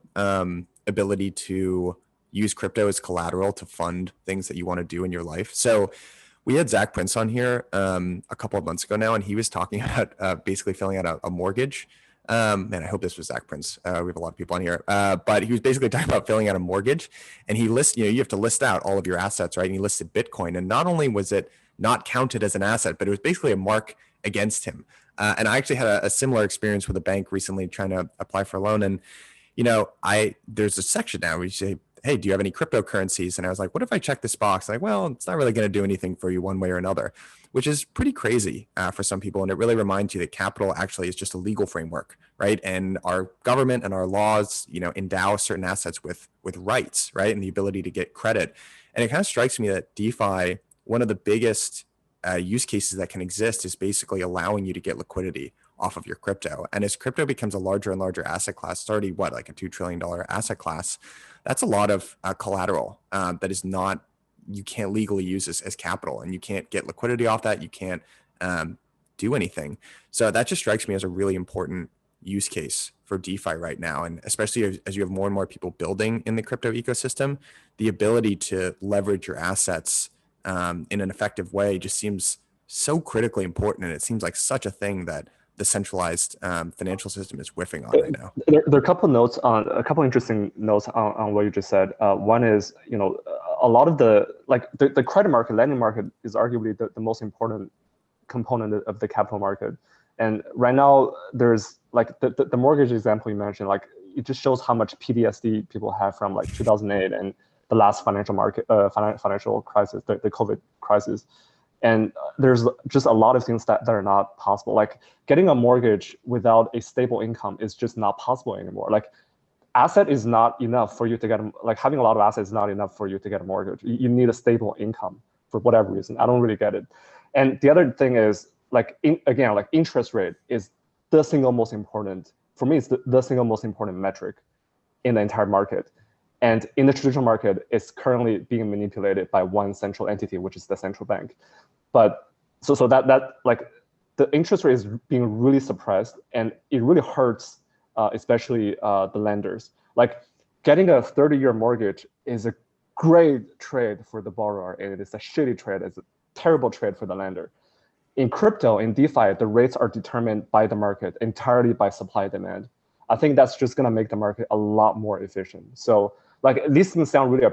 ability to use crypto as collateral to fund things that you want to do in your life. So we had Zach Prince on here a couple of months ago now, and he was talking about basically filling out a mortgage. Man, I hope this was Zach Prince. We have a lot of people on here, but he was basically talking about filling out a mortgage, and he lists, you have to list out all of your assets, right? And he listed Bitcoin, and not only was it not counted as an asset, but it was basically a mark against him. And I actually had a similar experience with a bank recently trying to apply for a loan. And, there's a section now where you say, hey, do you have any cryptocurrencies? And I was like, what if I check this box? Like, well, it's not really going to do anything for you one way or another, which is pretty crazy for some people. And it really reminds you that capital actually is just a legal framework, right? And our government and our laws, endow certain assets with rights, right? And the ability to get credit. And it kind of strikes me that DeFi, one of the biggest use cases that can exist is basically allowing you to get liquidity off of your crypto. And as crypto becomes a larger and larger asset class, it's already like a $2 trillion asset class. That's a lot of collateral that is not, you can't legally use as capital, and you can't get liquidity off that. You can't do anything. So that just strikes me as a really important use case for DeFi right now. And especially as you have more and more people building in the crypto ecosystem, the ability to leverage your assets in an effective way just seems so critically important. And it seems like such a thing that the centralized financial system is whiffing on right now. There are a couple interesting notes on what you just said. One is, a lot of the credit market, lending market is arguably the most important component of the capital market. And right now there's like the mortgage example you mentioned, like it just shows how much PTSD people have from like 2008 and the last financial crisis, the COVID crisis. And there's just a lot of things that are not possible. Like getting a mortgage without a stable income is just not possible anymore. Like asset is not enough for you to get, like having a lot of assets is not enough for you to get a mortgage. You need a stable income for whatever reason. I don't really get it. And the other thing is like, like interest rate is the single most important, for me, it's the single most important metric in the entire market. And in the traditional market, it's currently being manipulated by one central entity, which is the central bank. But so that like the interest rate is being really suppressed, and it really hurts, especially the lenders. Like getting a 30-year mortgage is a great trade for the borrower, and it's a shitty trade. It's a terrible trade for the lender. In crypto, in DeFi, the rates are determined by the market, entirely by supply demand. I think that's just going to make the market a lot more efficient. So like these things sound really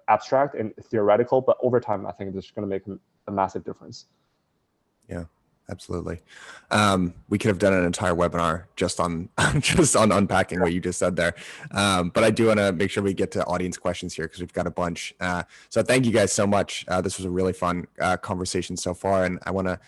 abstract and theoretical, but over time, I think it's going to make a massive difference. Yeah, absolutely. We could have done an entire webinar just on unpacking what you just said there. But I do want to make sure we get to audience questions here because we've got a bunch. So thank you guys so much. This was a really fun conversation so far, and I want to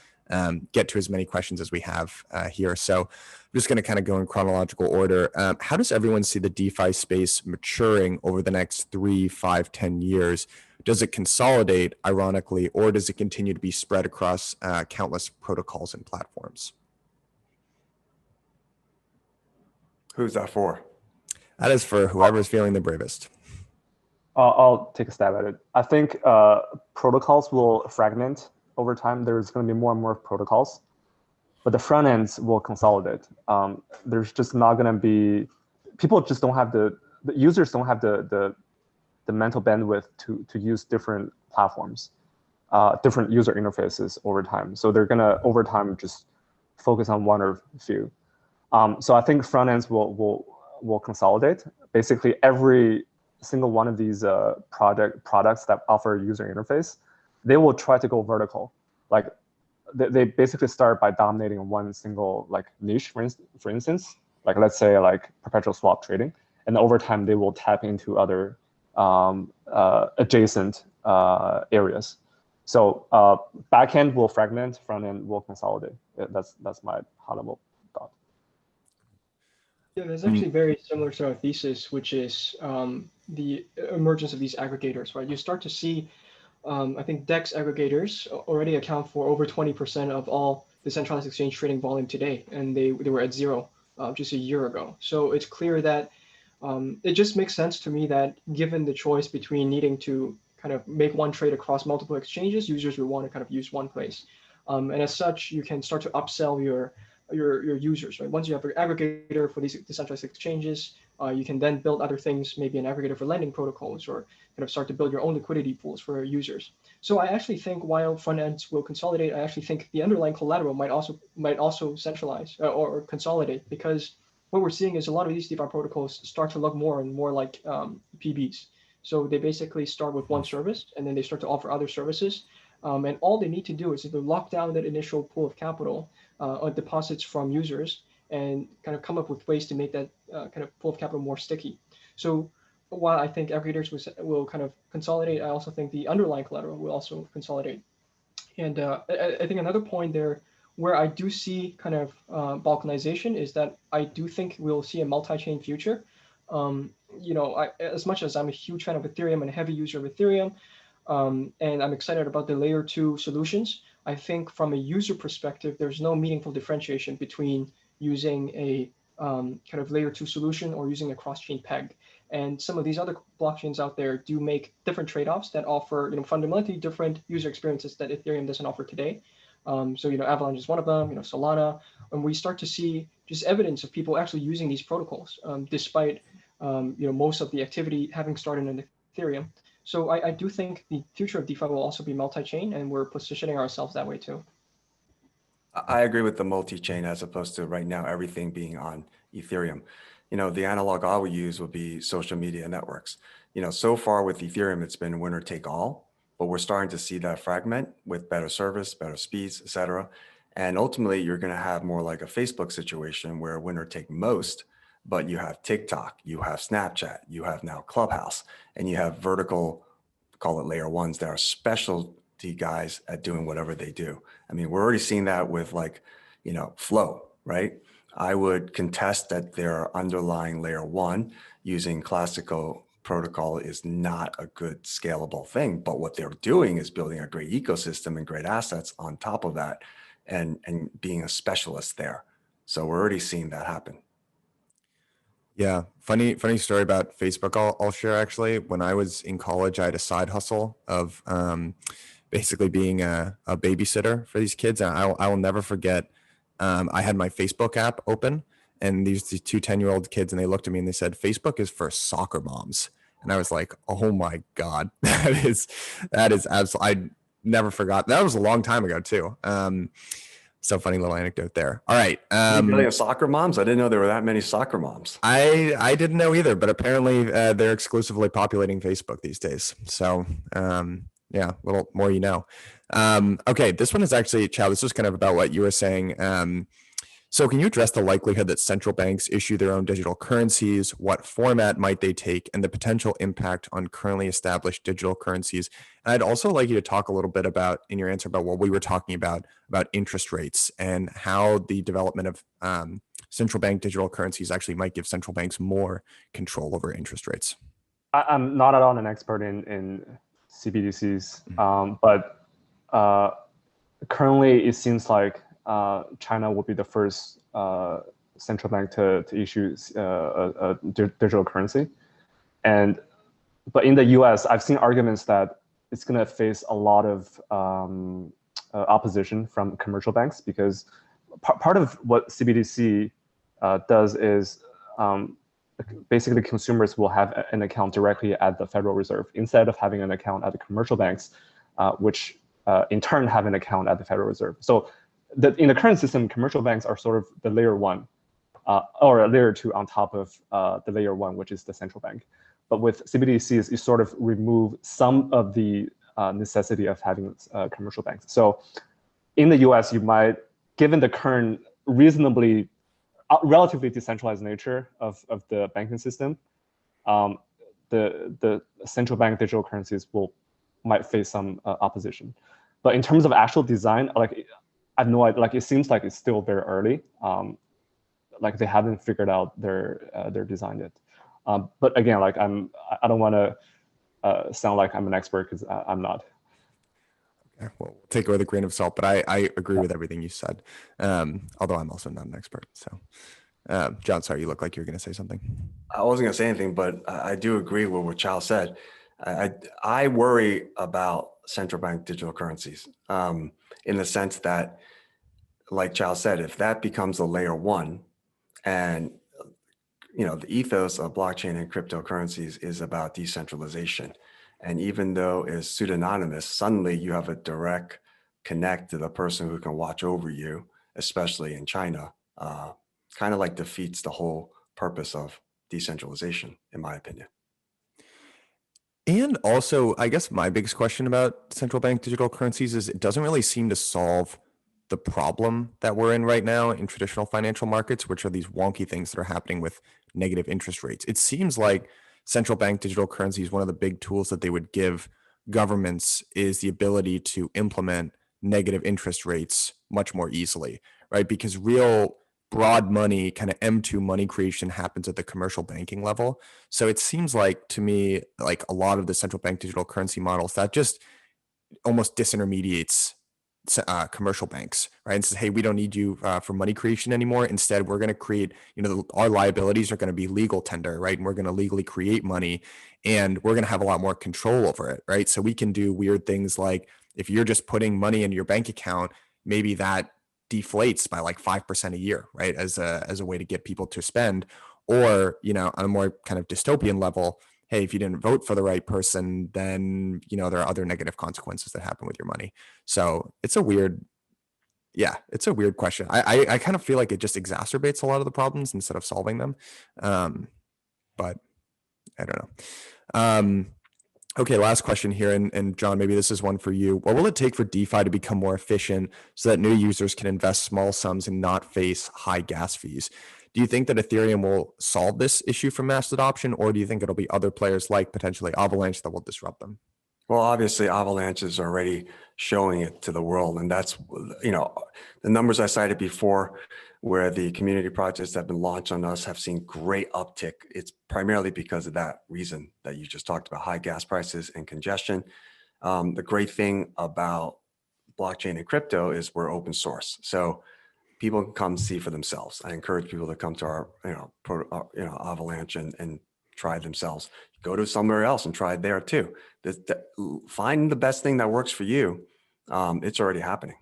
get to as many questions as we have here. So I'm just going to kind of go in chronological order. How does everyone see the DeFi space maturing over the next 3, 5, 10 years? Does it consolidate, ironically, or does it continue to be spread across countless protocols and platforms? Who's that for? That is for whoever's feeling the bravest. I'll take a stab at it. I think protocols will fragment over time. There's going to be more and more protocols, but the front ends will consolidate. There's just not going to be, people just don't have the users don't have the mental bandwidth to use different platforms, different user interfaces over time. So they're going to, over time, just focus on one or few. So I think front ends will consolidate. Basically, every single one of these products that offer a user interface, they will try to go vertical. Like they basically start by dominating one single like niche, for instance, like let's say like perpetual swap trading, and over time they will tap into other adjacent areas. So backend will fragment, front end will consolidate. That's my high level thought. Yeah, there's actually very similar to our thesis, which is the emergence of these aggregators, right? You start to see, I think DEX aggregators already account for over 20% of all decentralized exchange trading volume today, and they were at zero just a year ago. So it's clear that it just makes sense to me that given the choice between needing to kind of make one trade across multiple exchanges, users will want to kind of use one place. And as such, you can start to upsell your users, right? Once you have an aggregator for these decentralized exchanges, you can then build other things, maybe an aggregator for lending protocols, or kind of start to build your own liquidity pools for users. So I actually think while front ends will consolidate, I actually think the underlying collateral might also centralize or consolidate, because what we're seeing is a lot of these DeFi protocols start to look more and more like PBs. So they basically start with one service, and then they start to offer other services. And all they need to do is either lock down that initial pool of capital or deposits from users, and kind of come up with ways to make that kind of pool of capital more sticky. So while I think aggregators will kind of consolidate, I also think the underlying collateral will also consolidate. And I think another point there where I do see kind of balkanization is that I do think we'll see a multi-chain future. As much as I'm a huge fan of Ethereum and a heavy user of Ethereum, and I'm excited about the layer 2 solutions, I think from a user perspective, there's no meaningful differentiation between using a kind of layer 2 solution or using a cross-chain peg. And some of these other blockchains out there do make different trade-offs that offer, fundamentally different user experiences that Ethereum doesn't offer today. So Avalanche is one of them, Solana, and we start to see just evidence of people actually using these protocols, despite most of the activity having started in Ethereum. So I do think the future of DeFi will also be multi-chain, and we're positioning ourselves that way too. I agree with the multi-chain as opposed to right now everything being on Ethereum. The analog I would use would be social media networks. So far with Ethereum, it's been winner take all, but we're starting to see that fragment with better service, better speeds, et cetera. And ultimately, you're going to have more like a Facebook situation where winner take most, but you have TikTok, you have Snapchat, you have now Clubhouse, and you have vertical, call it layer ones, that are specialty guys at doing whatever they do. I mean, we're already seeing that with Flow, right? I would contest that their underlying layer one using classical protocol is not a good scalable thing, but what they're doing is building a great ecosystem and great assets on top of that, and being a specialist there. So we're already seeing that happen. Yeah, funny story about Facebook. I'll share actually. When I was in college, I had a side hustle of basically being a babysitter for these kids, and I will never forget. I had my Facebook app open, and these two 10-year-old kids, and they looked at me and they said, "Facebook is for soccer moms," and I was like, "Oh my god, that is absolutely." I never forgot. That was a long time ago too. So funny little anecdote there. All right. Really, soccer moms? I didn't know there were that many soccer moms. I didn't know either, but apparently they're exclusively populating Facebook these days. So yeah, a little more you know. Okay, this one is actually, Qiao, this is kind of about what you were saying. So can you address the likelihood that central banks issue their own digital currencies? What format might they take, and the potential impact on currently established digital currencies? And I'd also like you to talk a little bit about, in your answer, about what we were talking about interest rates and how the development of central bank digital currencies actually might give central banks more control over interest rates. I'm not at all an expert in CBDCs, but currently it seems like China will be the first central bank to issue a digital currency. But in the US, I've seen arguments that it's going to face a lot of opposition from commercial banks, because part of what CBDC does is basically consumers will have an account directly at the Federal Reserve instead of having an account at the commercial banks, which in turn have an account at the Federal Reserve. So in the current system, commercial banks are sort of the layer one or a layer two on top of the layer one, which is the central bank. But with CBDCs, you sort of remove some of the necessity of having commercial banks. So in the US, you might, given the current relatively decentralized nature of the banking system, the central bank digital currencies might face some opposition. But in terms of actual design, like I have no idea. Like it seems like it's still very early. Like they haven't figured out their design yet. But again, like I don't want to sound like I'm an expert because I'm not. Okay, well, we'll take it with a grain of salt, but I agree with everything you said. Although I'm also not an expert. So, John, sorry, you look like you're going to say something. I wasn't going to say anything, but I do agree with what Qiao said. I worry about central bank digital currencies in the sense that, like Qiao said, if that becomes a layer one, and the ethos of blockchain and cryptocurrencies is about decentralization, and even though it's pseudonymous, suddenly you have a direct connect to the person who can watch over you, especially in China. Kind of like defeats the whole purpose of decentralization, in my opinion. And also, I guess my biggest question about central bank digital currencies is it doesn't really seem to solve the problem that we're in right now in traditional financial markets, which are these wonky things that are happening with negative interest rates. It seems like central bank digital currency is one of the big tools that they would give governments is the ability to implement negative interest rates much more easily, right? Because real broad money, kind of M2 money creation happens at the commercial banking level. So it seems like to me, like a lot of the central bank digital currency models that just almost disintermediates commercial banks, right? And says, hey, we don't need you for money creation anymore. Instead, we're going to create, our liabilities are going to be legal tender, right? And we're going to legally create money and we're going to have a lot more control over it, right? So we can do weird things like if you're just putting money in your bank account, maybe that deflates by like 5% a year, right? As a way to get people to spend. Or, on a more kind of dystopian level, hey, if you didn't vote for the right person, then, there are other negative consequences that happen with your money. So it's a weird question. I kind of feel like it just exacerbates a lot of the problems instead of solving them. But I don't know. Okay, last question here. And John, maybe this is one for you. What will it take for DeFi to become more efficient so that new users can invest small sums and not face high gas fees? Do you think that Ethereum will solve this issue for mass adoption, or do you think it'll be other players like potentially Avalanche that will disrupt them? Well, obviously, Avalanche is already showing it to the world. And that's, the numbers I cited before, where the community projects that have been launched on us have seen great uptick. It's primarily because of that reason that you just talked about, high gas prices and congestion. The great thing about blockchain and crypto is we're open source. So people can come see for themselves. I encourage people to come to our, Avalanche and try themselves. Go to somewhere else and try it there too. Find the best thing that works for you. It's already happening.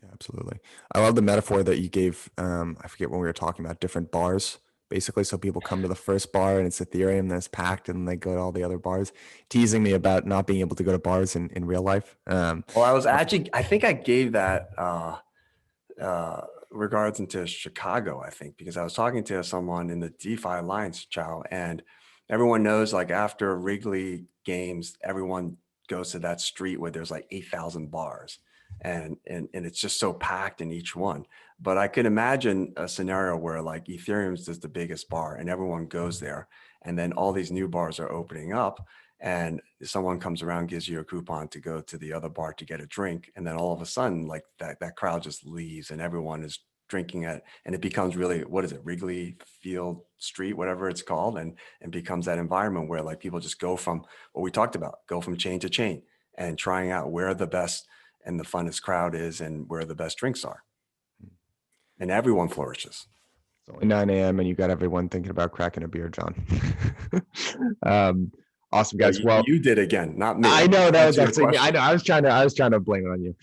Yeah, absolutely. I love the metaphor that you gave. I forget when we were talking about different bars, basically. So people come to the first bar and it's Ethereum, then it's packed, and they go to all the other bars, teasing me about not being able to go to bars in real life. Well, I think I gave that regards into Chicago, I think, because I was talking to someone in the DeFi Alliance, Qiao, and everyone knows like after Wrigley games, everyone goes to that street where there's like 8,000 bars and it's just so packed in each one. But I could imagine a scenario where like Ethereum's just the biggest bar and everyone goes there. And then all these new bars are opening up and someone comes around, gives you a coupon to go to the other bar to get a drink. And then all of a sudden, like that crowd just leaves and everyone is drinking it. And it becomes really, what is it, Wrigley Field Street, whatever it's called, and becomes that environment where like people just go from what we talked about, go from chain to chain and trying out where the best and the funnest crowd is and where the best drinks are. And everyone flourishes. It's only 9 a.m. and you got everyone thinking about cracking a beer, John. Awesome, guys. Well, you did again, not me. I know that was actually me. I know. I was trying to blame it on you.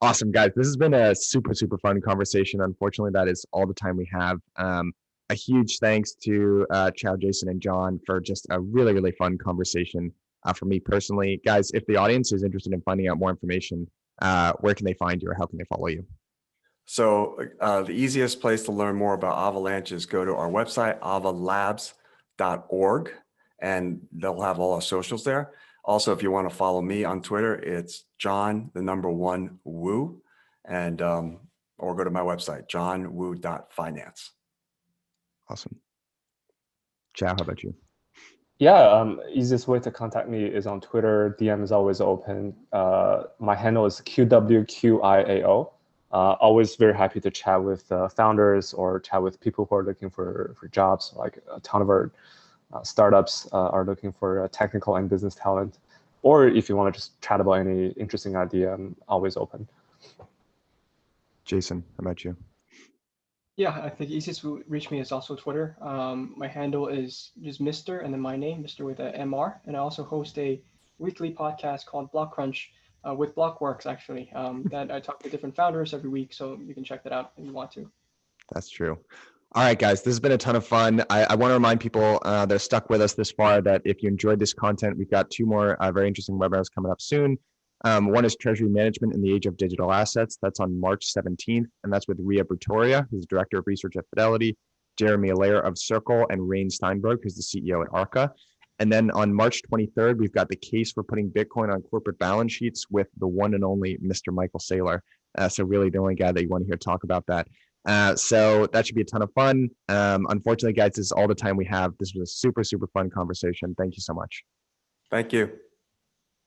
Awesome, guys. This has been a super, super fun conversation. Unfortunately, that is all the time we have. A huge thanks to Qiao, Jason, and John for just a really, really fun conversation for me personally. Guys, if the audience is interested in finding out more information, where can they find you or how can they follow you? So the easiest place to learn more about Avalanche is go to our website, avalabs.org. And they'll have all our socials there. Also, if you want to follow me on Twitter, it's John1Wu, and or go to my website, johnwu.finance. Awesome. Qiao, how about you? Yeah, easiest way to contact me is on Twitter. DM is always open. My handle is QWQIAO. Always very happy to chat with founders or chat with people who are looking for jobs. Like a ton of our startups are looking for technical and business talent. Or if you want to just chat about any interesting idea, I'm always open. Jason, how about you? Yeah, I think easiest to reach me is also Twitter. My handle is just Mr. and then my name, Mr. with a MR. And I also host a weekly podcast called Block Crunch with Blockworks, actually, that I talk to different founders every week. So you can check that out if you want to. That's true. All right, guys, this has been a ton of fun. I want to remind people that are stuck with us this far that if you enjoyed this content, we've got two more very interesting webinars coming up soon. One is Treasury Management in the Age of Digital Assets. That's on March 17th, and that's with Ria Brutoria, who's Director of Research at Fidelity, Jeremy Allaire of Circle, and Rain Steinberg, who's the CEO at Arca. And then on March 23rd, we've got the case for putting Bitcoin on corporate balance sheets with the one and only Mr. Michael Saylor. So really the only guy that you want to hear talk about that. So that should be a ton of fun. Unfortunately, guys, this is all the time we have. This was a super, super fun conversation. Thank you so much. Thank you.